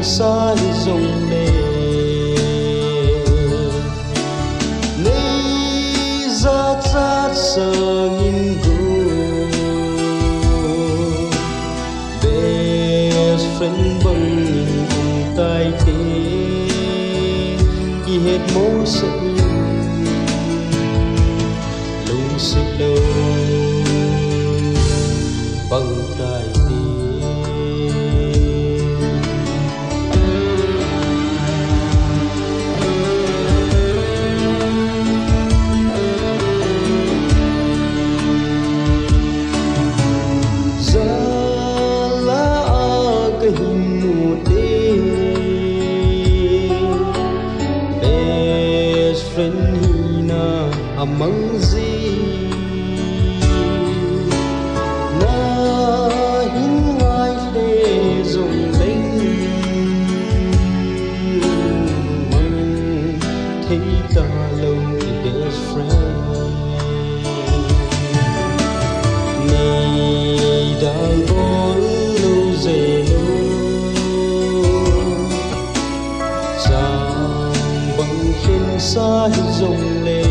xa dòng lệ nay ra chát sợ nghìn gu best friend bằng nghìn tai thế hết mối sự lung xích lâu bằng tai cái hình mùa đêm best friend hina among gì na hin hai để dùng đánh thấy ta lâu best friend này đã có lâu rồi xa dòng lệ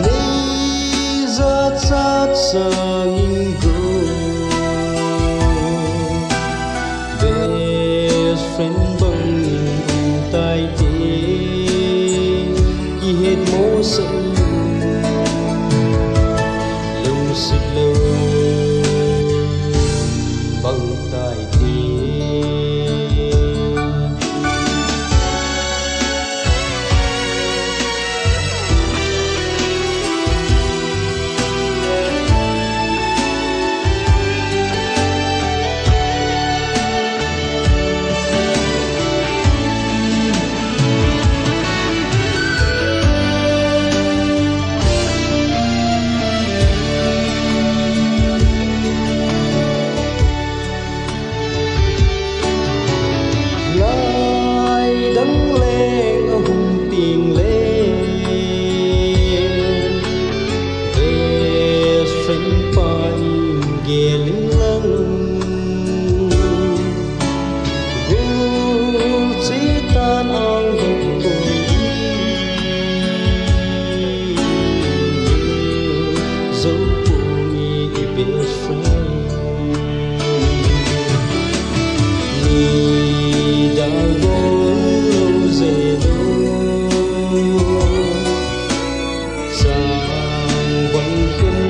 nay ra chát xa nghìn gu best friend bằng nghìn tai thế hết mối sự lung xích lâu bằng tai thế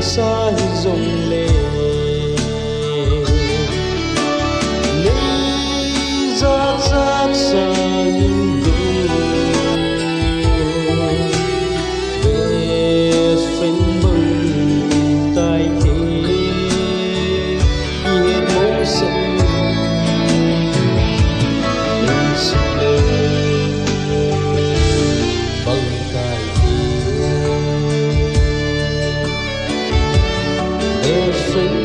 xa dòng lệ nay ra chát xa nghìn gu best friend bằng tai thế hết mối sự lung xích lâu bằng tai thế. Every